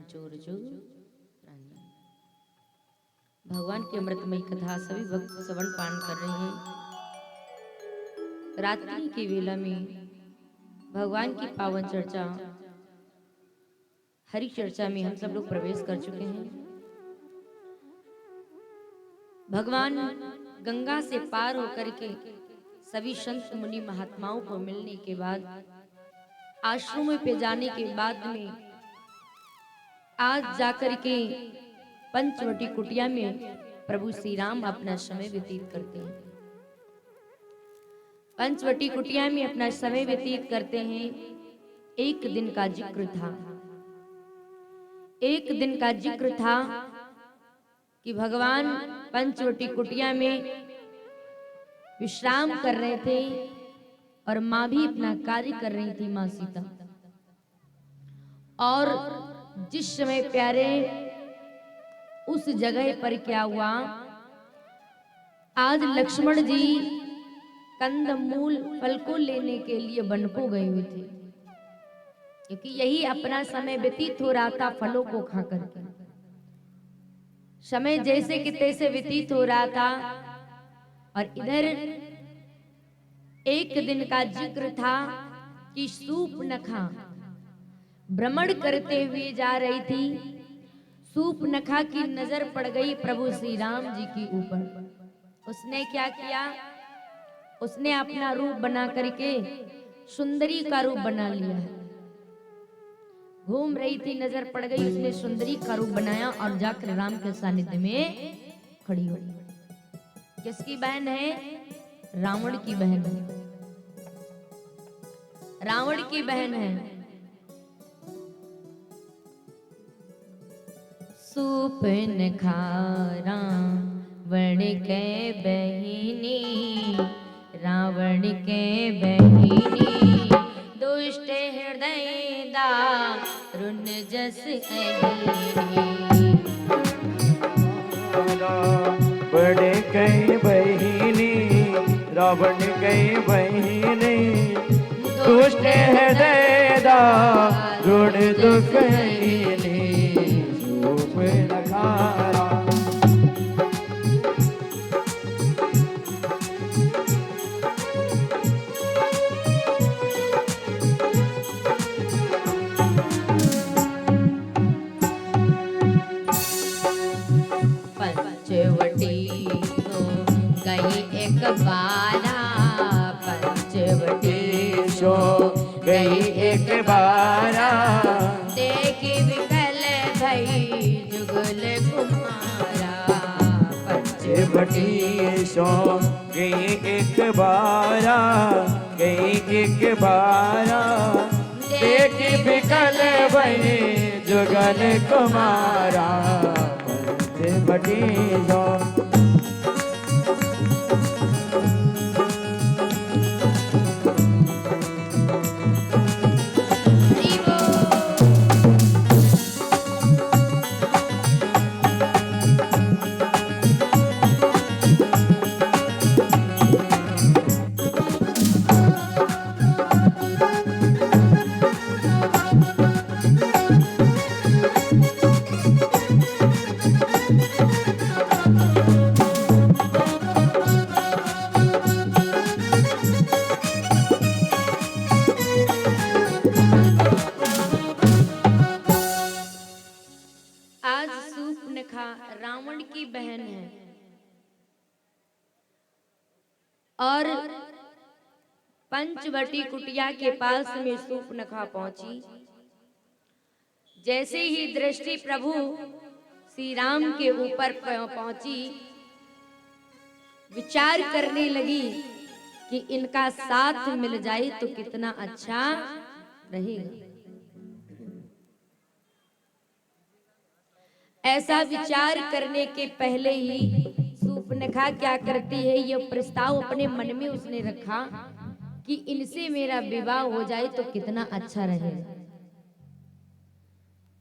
जोर जो प्राणी। भगवान की अमृतमयी कथा सभी भक्त श्रवण पान कर रहे हैं। रात्रि की वेला में भगवान की पावन चर्चा हरि चर्चा में हम सब लोग प्रवेश कर चुके हैं। भगवान गंगा से पार होकर के सभी संत मुनि महात्माओं को मिलने के बाद आश्रम पे जाने के बाद में आज जाकर के पंचवटी कुटिया में प्रभु श्री राम अपना समय व्यतीत करते हैं। पंचवटी कुटिया में अपना समय व्यतीत करते हैं। एक दिन का जिक्र था, एक दिन का जिक्र था कि भगवान पंचवटी कुटिया में विश्राम कर रहे थे और माँ भी अपना कार्य कर रही थी, माँ सीता। और जिस समय प्यारे उस जगह पर क्या हुआ, आज लक्ष्मण जी कंदमूल फल को लेने के लिए वन को गए हुए थे, क्योंकि यही अपना समय व्यतीत हो रहा था फलों को खा करके। समय जैसे कि तैसे व्यतीत हो रहा था और इधर एक दिन का जिक्र था कि सूर्पनखा भ्रमण करते हुए जा रही थी। सूर्पनखा की नजर पड़ गई प्रभु श्री राम जी के ऊपर। उसने क्या किया, उसने अपना रूप बना करके सुंदरी का रूप बना लिया। घूम रही थी, नजर पड़ गई, उसने सुंदरी का रूप बनाया और जाकर राम के सानिध्य में खड़ी हो गई। किसकी बहन है? रावण की बहन है, रावण की बहन है। सूर्पनखा रावण के बहिनी, रावण के बहिनी, दुष्ट हृदय दारुण जस रावण के बहिनी, रावण के बहिनी, दुष्ट हृदय दारुण दुख गई एक बारा, देखी विकल भई जुगल कुमारा। पंचवटी सो गई एक बारा, गई एक बारा, देखी विकल भई जुगल कुमारा। पंचवटी सो रावण की बहन है और पंचवटी कुटिया के पास में सूर्पनखा पहुंची। जैसे ही दृष्टि प्रभु श्री राम के ऊपर पहुंची, विचार करने लगी कि इनका साथ मिल जाए तो कितना अच्छा रहेगा। ऐसा विचार करने के पहले ही सूर्पनखा क्या करती है, यह प्रस्ताव अपने मन में उसने रखा कि इनसे मेरा विवाह हो जाए तो कितना अच्छा रहेगा।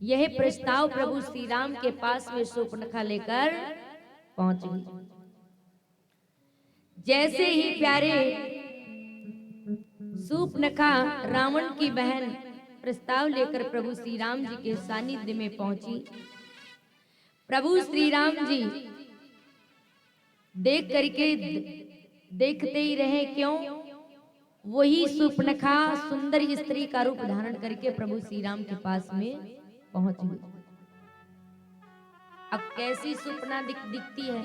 यह प्रस्ताव प्रभु श्री राम के पास में सूर्पनखा लेकर पहुंच गई। जैसे ही प्यारे सूर्पनखा रावण की बहन प्रस्ताव लेकर प्रभु श्री राम जी के सानिध्य में पहुंची। प्रभु श्री राम जी देख करके देखते ही रहे, क्यों? वही सुपनखा सुंदर स्त्री का रूप धारण करके प्रभु श्री राम के पास में पहुंच गई। अब कैसी सुपना दिखती है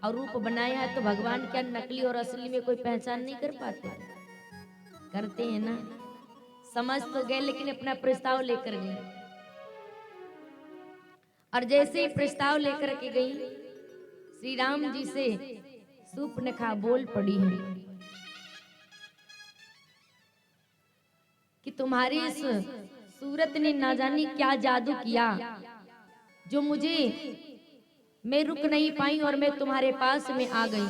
और रूप बनाया है, तो भगवान क्या नकली और असली में कोई पहचान नहीं कर पाते? करते हैं ना। समझ तो गए, लेकिन अपना प्रस्ताव लेकर गई। और जैसे ही प्रस्ताव लेकर के गई, श्री राम जी से सुपनखा बोल पड़ी है कि तुम्हारी इस सूरत ने ना जानी क्या जादू किया, जो मैं रुक नहीं पाई और मैं तुम्हारे पास में आ गई।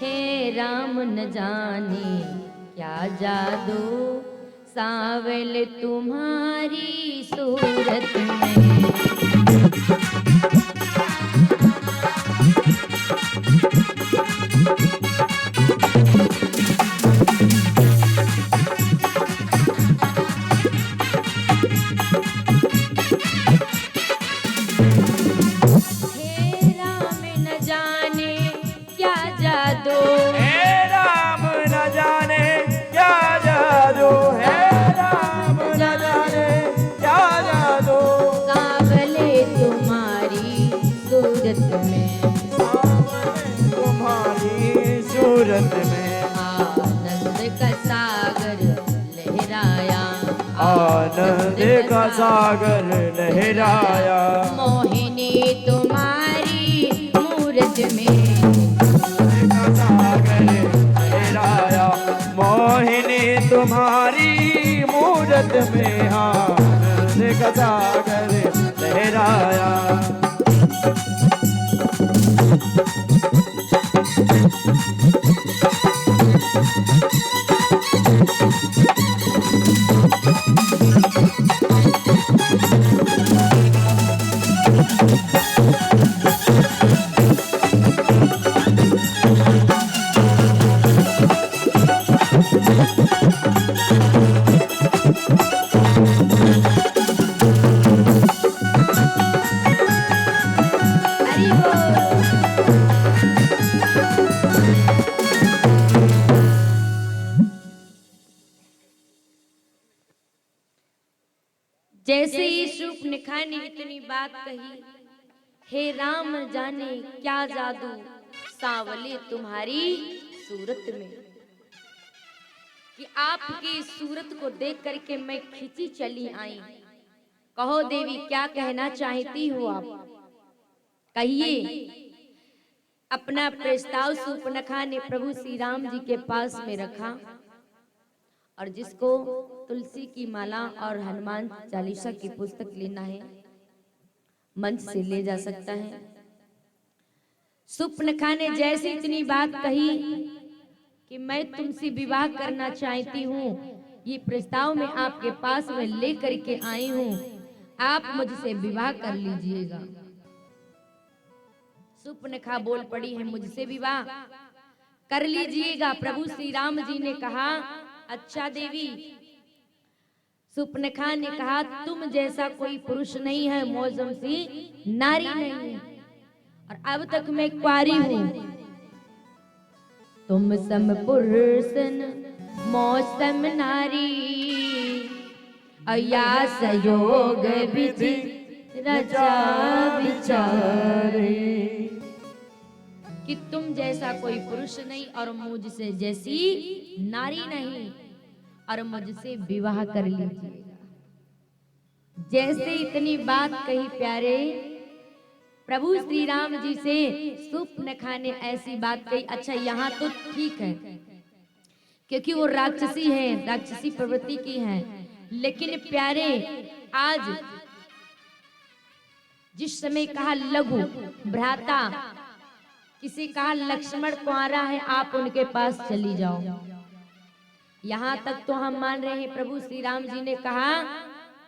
हे राम न जाने क्या जादू सावल तुम्हारी सूरत में। सूरत में आनंद का सागर लहराया, आनंद का सागर लहराया। मोहिनी तुम्हारी मूरत में, सागर लहराया। मोहिनी तुम्हारी मूरत में आनंद का सागर लहराया। जैसे ही शूर्पणखा ने इतनी बात कही, हे राम जाने क्या जादू सांवले तुम्हारी सूरत में, कि आपकी सूरत को देख करके मैं खिंची चली आई। कहो देवी, क्या कहना चाहती हो आप? कहिए। अपना प्रस्ताव शूर्पणखा ने प्रभु श्री राम जी के पास में रखा, और जिसको तुलसी की माला और हनुमान चालीसा की पुस्तक लेना है, मंच से ले जा सकता है। शूर्पणखा ने जैसे इतनी बात कही कि मैं तुमसे विवाह करना चाहती हूँ, ये प्रस्ताव मैं आपके पास में लेकर के आई हूँ, आप मुझसे विवाह कर लीजिएगा। शूर्पणखा बोल पड़ी है, मुझसे विवाह कर लीजिएगा। प्रभु श्री राम जी ने कहा, अच्छा देवी। शूर्पणखा ने कहा, तुम जैसा कोई पुरुष नहीं है, मौसम सी नारी नहीं है, और अब तक मैं कुंवारी हूं। तुम सम पुरुषन मौसम नारी, अया संयोग विधि रचा विचारे, कि तुम जैसा कोई पुरुष नहीं और मुझसे जैसी नारी नहीं, और मुझसे विवाह कर लीजिएगा। जैसे इतनी बात कही प्यारे प्रभु श्री राम जी से, शूर्पणखा ने ऐसी बात कही। अच्छा, यहाँ तो ठीक है क्योंकि वो राक्षसी है, राक्षसी प्रवृत्ति की है, लेकिन प्यारे आज जिस समय कहा लघु भ्राता, किसी कहा लक्ष्मण कुंवारा है, आप उनके पास चली जाओ। यहाँ तक तो हम मान रहे हैं, प्रभु श्री राम जी ने कहा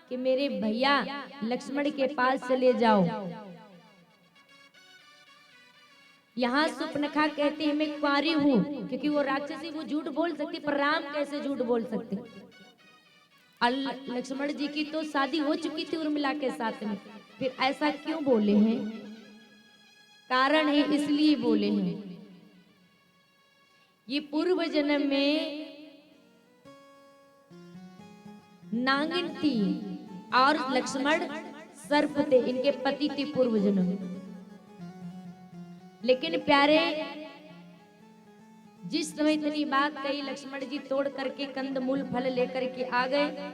कि मेरे भैया लक्ष्मण के पास चले जाओ। यहाँ सुपनखा कहती है मैं कुंवारी हूं, क्योंकि वो राक्षसी, वो झूठ बोल सकती, पर राम कैसे झूठ बोल सकते। और लक्ष्मण जी की तो शादी हो चुकी थी उर्मिला के साथ में, फिर ऐसा क्यों बोले हैं? कारण है, इसलिए बोले हैं। ये पूर्व जन्म में नागिन थी और लक्ष्मण सर्प थे, इनके पति थे पूर्व जन्म में। लेकिन प्यारे, जिस समय इतनी बात कही, लक्ष्मण जी तोड़ करके कंद मूल फल लेकर के आ गए,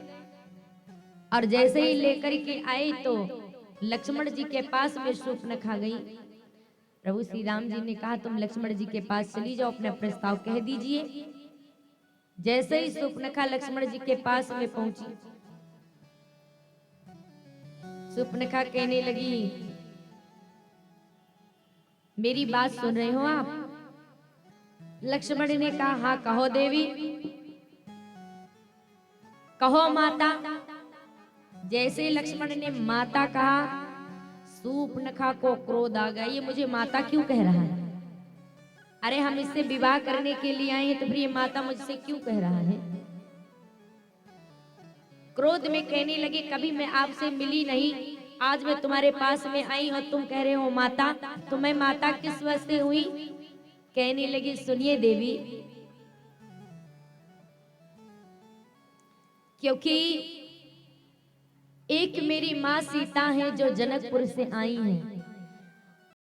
और जैसे ही लेकर के आए तो लक्ष्मण जी के पास में शूर्पणखा गई। प्रभु श्री राम जी ने कहा तुम लक्ष्मण जी के पास चली जाओ, अपना प्रस्ताव कह दीजिए। जैसे ही शूर्पणखा लक्ष्मण जी के पास में पहुंची, शूर्पणखा कहने लगी मेरी बात सुन रहे हो आप? लक्ष्मण ने कहा हाँ कहो देवी, कहो माता। जैसे ही लक्ष्मण ने माता कहा, शूर्पणखा को क्रोध आ गया, ये मुझे माता क्यों कह रहा है? अरे हम इससे विवाह करने के लिए आए हैं, तो फिर ये माता मुझसे क्यों कह रहा है? क्रोध में कहने लगे कभी मैं आपसे मिली नहीं, आज मैं तुम्हारे पास में आई और तुम कह रहे हो माता, तो मैं माता किस वास्ते हुई? कहने लगी सुनिए देवी, क्योंकि एक मेरी माँ सीता है जो जनकपुर से आई हैं,